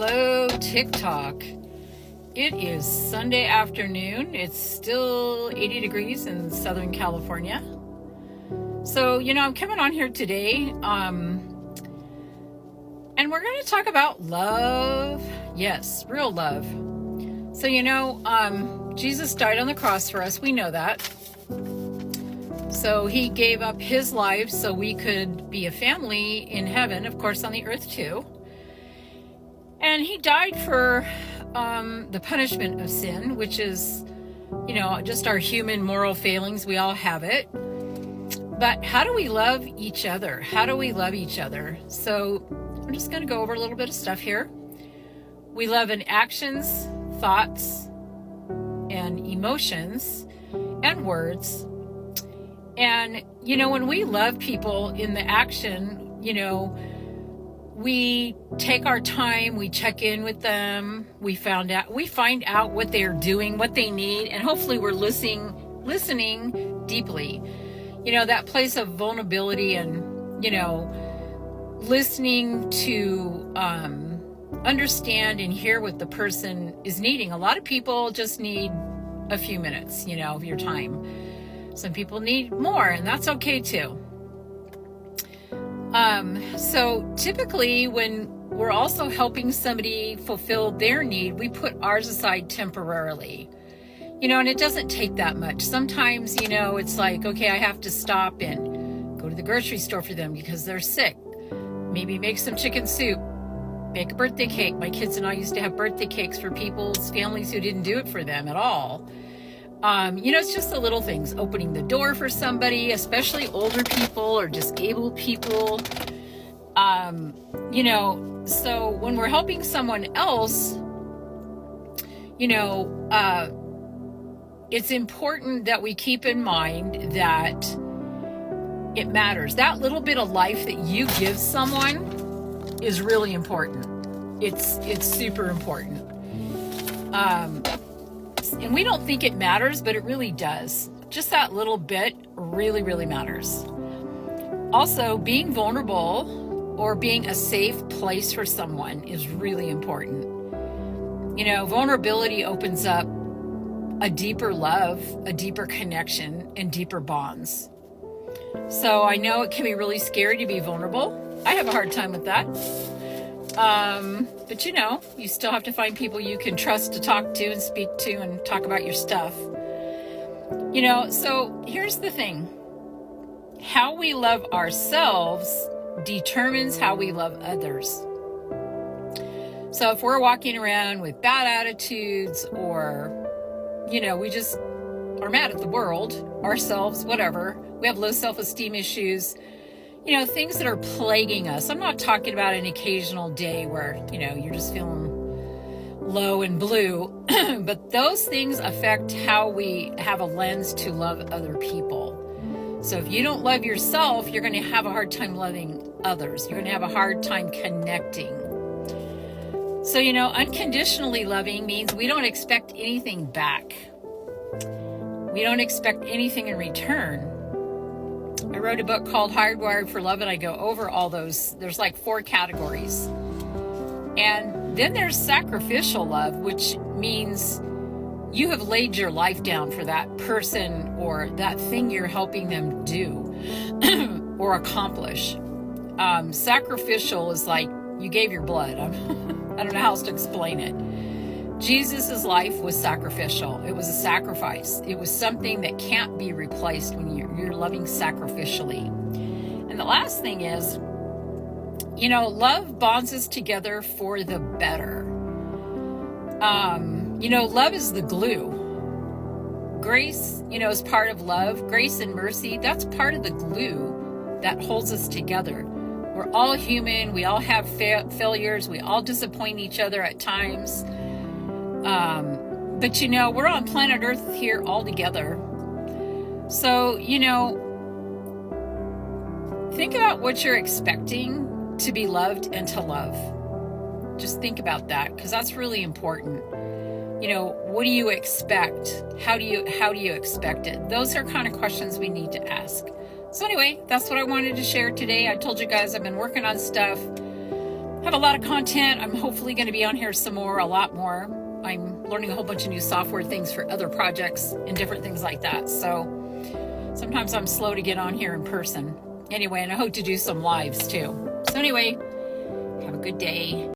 Hello, TikTok. It is Sunday afternoon. It's still 80 degrees in Southern California. So, I'm coming on here today, and we're going to talk about love. Yes, real love. So, Jesus died on the cross for us. We know that. So he gave up his life so we could be a family in heaven, of course, on the earth too. And he died for the punishment of sin, which is, just our human moral failings. We all have it. But how do we love each other? How do we love each other? So I'm just going to go over a little bit of stuff here. We love in actions, thoughts, and emotions, and words. And, when we love people in the action, we take our time, we check in with them, we find out what they're doing, what they need, and hopefully we're listening deeply. That place of vulnerability and, listening to understand and hear what the person is needing. A lot of people just need a few minutes, of your time. Some people need more, and that's okay too. So typically when we're also helping somebody fulfill their need, we put ours aside temporarily, and it doesn't take that much. Sometimes, it's like, okay, I have to stop and go to the grocery store for them because they're sick. Maybe make some chicken soup, bake a birthday cake. My kids and I used to have birthday cakes for people's families who didn't do it for them at all. It's just the little things, opening the door for somebody, especially older people or disabled people. So when we're helping someone else, it's important that we keep in mind that it matters. That little bit of life that you give someone is really important. It's super important. And we don't think it matters, but it really does. Just that little bit really, really matters. Also, being vulnerable or being a safe place for someone is really important. Vulnerability opens up a deeper love, a deeper connection, and deeper bonds. So I know it can be really scary to be vulnerable. I have a hard time with that. But you still have to find people you can trust to talk to and speak to and talk about your stuff. So here's the thing. How we love ourselves determines how we love others. So if we're walking around with bad attitudes or, we just are mad at the world, ourselves, whatever, we have low self-esteem issues, things that are plaguing us. I'm not talking about an occasional day where, you're just feeling low and blue, but those things affect how we have a lens to love other people. So if you don't love yourself, you're going to have a hard time loving others. You're going to have a hard time connecting. So, unconditionally loving means we don't expect anything back. We don't expect anything in return. I wrote a book called Hardwired for Love, and I go over all those. There's like 4 categories. And then there's sacrificial love, which means you have laid your life down for that person or that thing you're helping them do or accomplish. Sacrificial is like you gave your blood. I don't know how else to explain it. Jesus' life was sacrificial. It was a sacrifice. It was something that can't be replaced when you're loving sacrificially. And the last thing is, love bonds us together for the better. Love is the glue. Grace, is part of love. Grace and mercy, that's part of the glue that holds us together. We're all human. We all have failures. We all disappoint each other at times. But we're on planet Earth here all together. So, think about what you're expecting to be loved and to love. Just think about that, because that's really important. What do you expect? How do you expect it? Those are kind of questions we need to ask. So anyway, that's what I wanted to share today. I told you guys I've been working on stuff. have a lot of content. I'm hopefully going to be on here some more, a lot more. I'm learning a whole bunch of new software things for other projects and different things like that. So sometimes I'm slow to get on here in person. Anyway, and I hope to do some lives too. So anyway, have a good day.